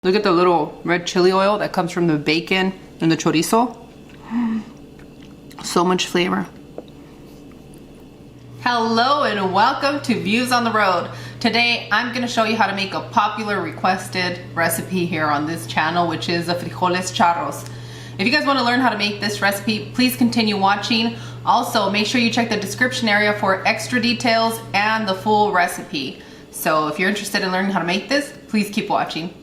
Look at the little red chili oil that comes from the bacon and the chorizo. So much flavor. Hello and welcome to Views on the Road. Today I'm going to show you how to make a popular requested recipe here on this channel, which is the Frijoles Charros. If you guys want to learn how to make this recipe, please continue watching. Also, make sure you check the description area for extra details and the full recipe. So if you're interested in learning how to make this, please keep watching.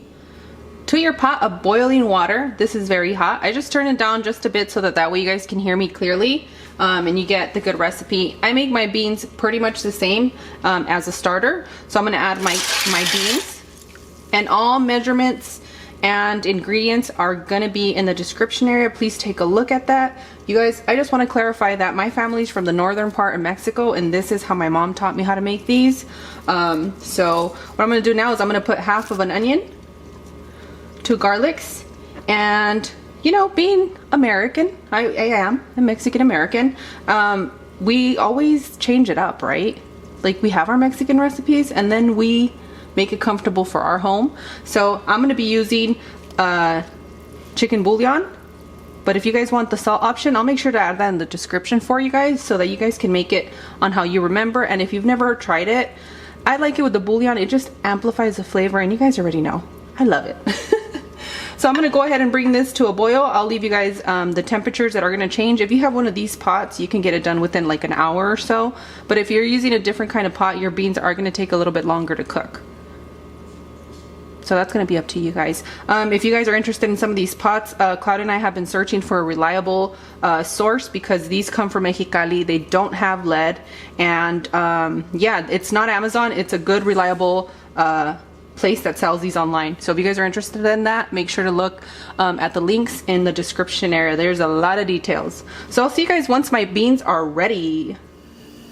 To your pot of boiling water, this is very hot. I just turn it down just a bit so that way you guys can hear me clearly and you get the good recipe. I make my beans pretty much the same as a starter. So I'm gonna add my beans, and all measurements and ingredients are gonna be in the description area. Please take a look at that. You guys, I just wanna clarify that my family's from the northern part of Mexico, and this is how my mom taught me how to make these. So what I'm gonna do now is I'm gonna put half of an onion, 2 garlics, and you know, being American, I am a Mexican American, we always change it up, right? Like, we have our Mexican recipes and then we make it comfortable for our home. So I'm gonna be using chicken bouillon, but if you guys want the salt option, I'll make sure to add that in the description for you guys so that you guys can make it on how you remember. And if you've never tried it, I like it with the bouillon. It just amplifies the flavor, and you guys already know I love it. So I'm gonna go ahead and bring this to a boil. I'll leave you guys the temperatures that are gonna change. If you have one of these pots, you can get it done within like an hour or so. But if you're using a different kind of pot, your beans are gonna take a little bit longer to cook. So that's gonna be up to you guys. If you guys are interested in some of these pots, Claudia and I have been searching for a reliable source, because these come from Mexicali. They don't have lead, and yeah, it's not Amazon. It's a good, reliable place that sells these online. So if you guys are interested in that, make sure to look at the links in the description area. There's a lot of details. So I'll see you guys once my beans are ready.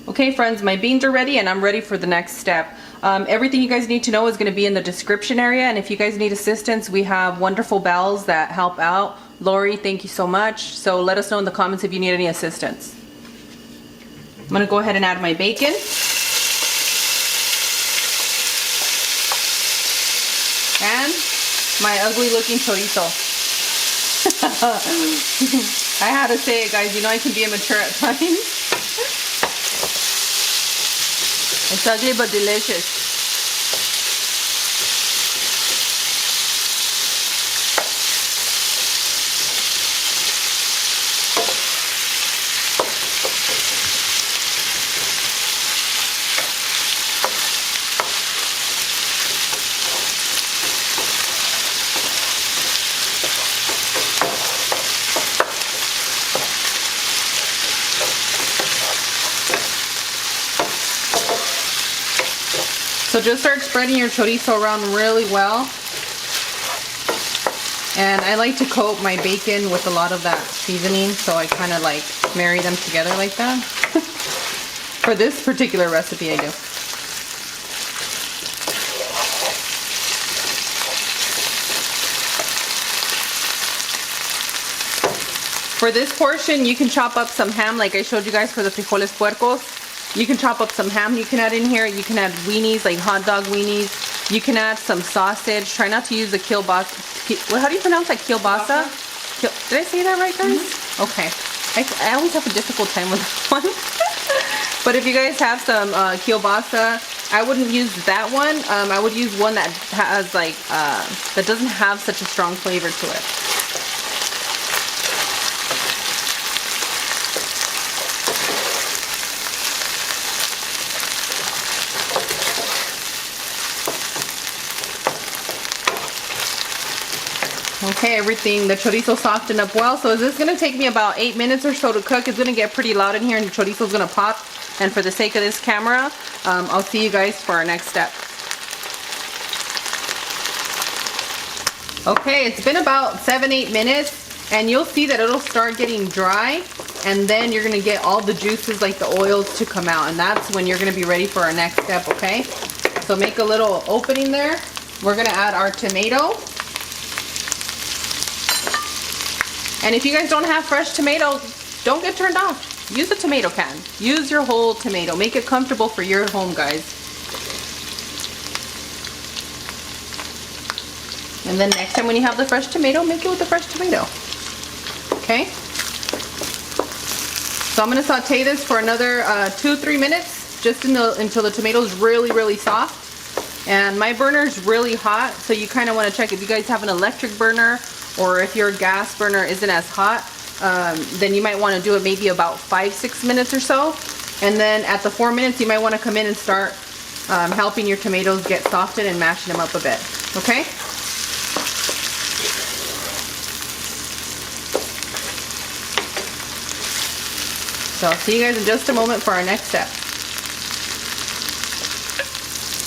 Okay friends, my beans are ready and I'm ready for the next step. Everything you guys need to know is going to be in the description area, and if you guys need assistance, we have wonderful bells that help out. Lori, thank you so much. So let us know in the comments if you need any assistance. I'm going to go ahead and add my bacon. And my ugly looking chorizo. I had to say it, guys. You know I can be immature at times. It's ugly but delicious. So just start spreading your chorizo around really well. And I like to coat my bacon with a lot of that seasoning, so I kind of like marry them together like that. For this particular recipe I do. For this portion, you can chop up some ham like I showed you guys for the frijoles puercos. You can chop up some ham you can add in here. You can add weenies, like hot dog weenies. You can add some sausage. Try not to use the kielbasa. How do you pronounce that? Kielbasa? Did I say that right, guys? Mm-hmm. Okay. I always have a difficult time with that one. But if you guys have some kielbasa, I wouldn't use that one. I would use one that has like, that doesn't have such a strong flavor to it. Okay, everything, the chorizo softened up well. So this is going to take me about 8 minutes or so to cook. It's going to get pretty loud in here and the chorizo is going to pop. And for the sake of this camera, I'll see you guys for our next step. Okay, it's been about 7-8 minutes and you'll see that it'll start getting dry, and then you're going to get all the juices like the oils to come out, and that's when you're going to be ready for our next step, okay? So make a little opening there. We're going to add our tomato. And if you guys don't have fresh tomatoes, don't get turned off. Use a tomato can. Use your whole tomato. Make it comfortable for your home, guys. And then next time when you have the fresh tomato, make it with the fresh tomato. Okay? So I'm gonna saute this for another 2-3 minutes, just until the tomato's really, really soft. And my burner is really hot, so you kind of want to check if you guys have an electric burner, or if your gas burner isn't as hot, then you might want to do it maybe about 5-6 minutes or so. And then at the 4 minutes, you might want to come in and start helping your tomatoes get softened and mashing them up a bit. Okay? So I'll see you guys in just a moment for our next step.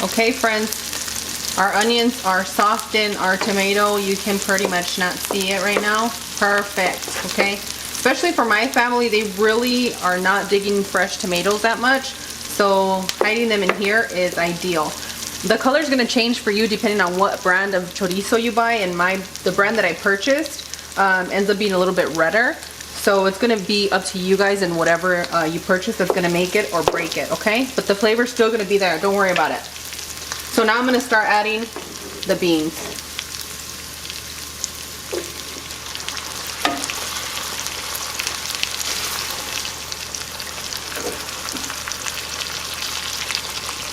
Okay, friends, our onions are softened. Our tomato, you can pretty much not see it right now. Perfect, okay? Especially for my family, they really are not digging fresh tomatoes that much. So hiding them in here is ideal. The color is going to change for you depending on what brand of chorizo you buy. And the brand that I purchased ends up being a little bit redder. So it's going to be up to you guys and whatever you purchase that's going to make it or break it, okay? But the flavor's still going to be there. Don't worry about it. So now I'm going to start adding the beans.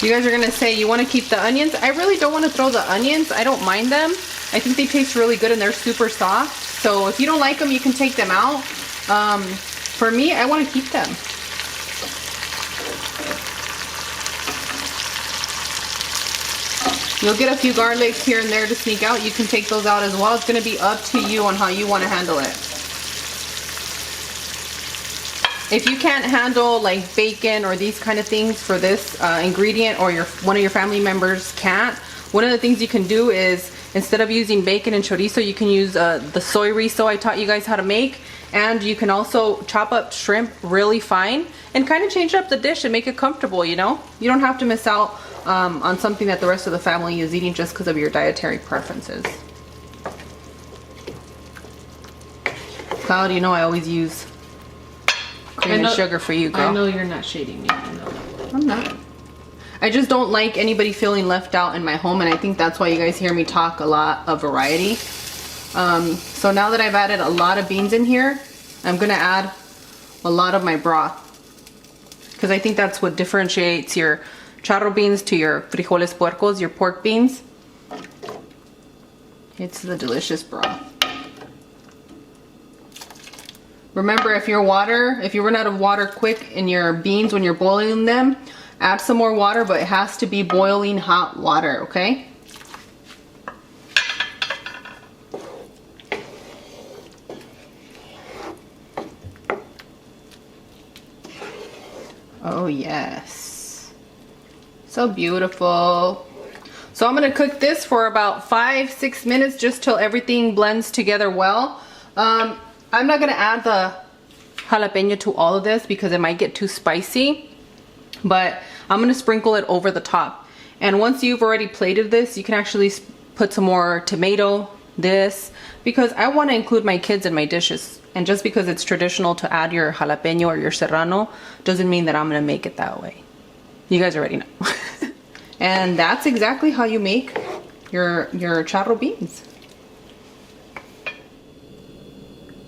You guys are going to say you want to keep the onions. I really don't want to throw the onions. I don't mind them. I think they taste really good and they're super soft. So if you don't like them, you can take them out. For me, I want to keep them. You'll get a few garlics here and there to sneak out. You can take those out as well. It's going to be up to you on how you want to handle it. If you can't handle like bacon or these kind of things for this ingredient, or one of your family members can't, one of the things you can do is, instead of using bacon and chorizo, you can use the soy riso I taught you guys how to make. And you can also chop up shrimp really fine and kind of change up the dish and make it comfortable, you know? You don't have to miss out on something that the rest of the family is eating just because of your dietary preferences. Cloud, you know I always use cream and sugar for you, girl. I know you're not shading me. I know that. I'm not. I just don't like anybody feeling left out in my home, and I think that's why you guys hear me talk a lot of variety. So now that I've added a lot of beans in here, I'm gonna add a lot of my broth, because I think that's what differentiates your charro beans to your frijoles puercos, your pork beans. It's the delicious broth. Remember, if you run out of water quick in your beans when you're boiling them, add some more water, but it has to be boiling hot water, okay? Oh yes, so beautiful. So I'm gonna cook this for about 5-6 minutes, just till everything blends together well. I'm not gonna add the jalapeño to all of this because it might get too spicy, but I'm gonna sprinkle it over the top. And once you've already plated this, you can actually put some more tomato, because I want to include my kids in my dishes. And just because it's traditional to add your jalapeño or your serrano doesn't mean that I'm gonna make it that way. You guys already know. And that's exactly how you make your charro beans.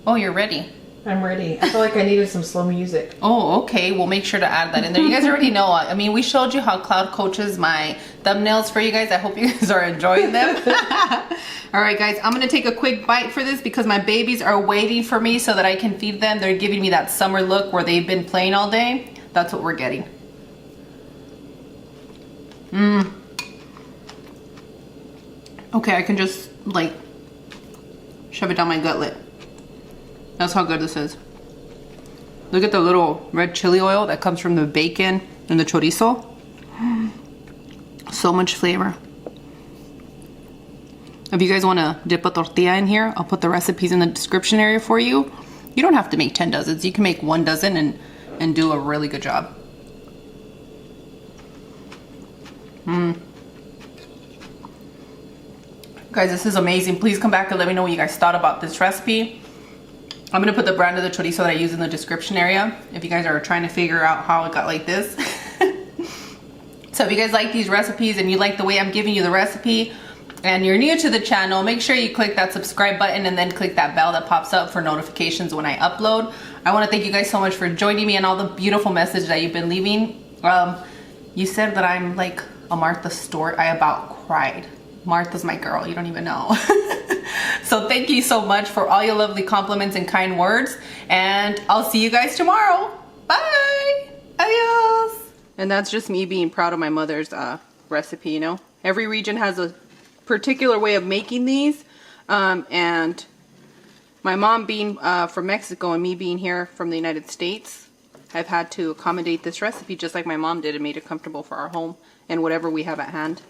Oh, you're ready. I'm ready. I feel like I needed some slow music. Oh, okay. We'll make sure to add that in there. You guys already know. I mean, we showed you how Cloud coaches my thumbnails for you guys. I hope you guys are enjoying them. All right, guys. I'm going to take a quick bite for this because my babies are waiting for me so that I can feed them. They're giving me that summer look where they've been playing all day. That's what we're getting. Okay, I can just, like, shove it down my gutlet. That's how good this is. Look at the little red chili oil that comes from the bacon and the chorizo. So much flavor. If you guys want to dip a tortilla in here, I'll put the recipes in the description area for you. You don't have to make 10 dozens. You can make 1 dozen and do a really good job. Guys, this is amazing. Please come back and let me know what you guys thought about this recipe. I'm gonna put the brand of the chorizo that I use in the description area if you guys are trying to figure out how it got like this. So if you guys like these recipes and you like the way I'm giving you the recipe, and you're new to the channel, make sure you click that subscribe button and then click that bell that pops up for notifications when I upload. I want to thank you guys so much for joining me and all the beautiful messages that you've been leaving. You said that I'm like a Martha Stewart. I about cried. Martha's my girl, you don't even know. So thank you so much for all your lovely compliments and kind words, and I'll see you guys tomorrow. Bye. Adios. And that's just me being proud of my mother's recipe, you know. Every region has a particular way of making these, and my mom being from Mexico and me being here from the United States, I've had to accommodate this recipe just like my mom did and made it comfortable for our home and whatever we have at hand.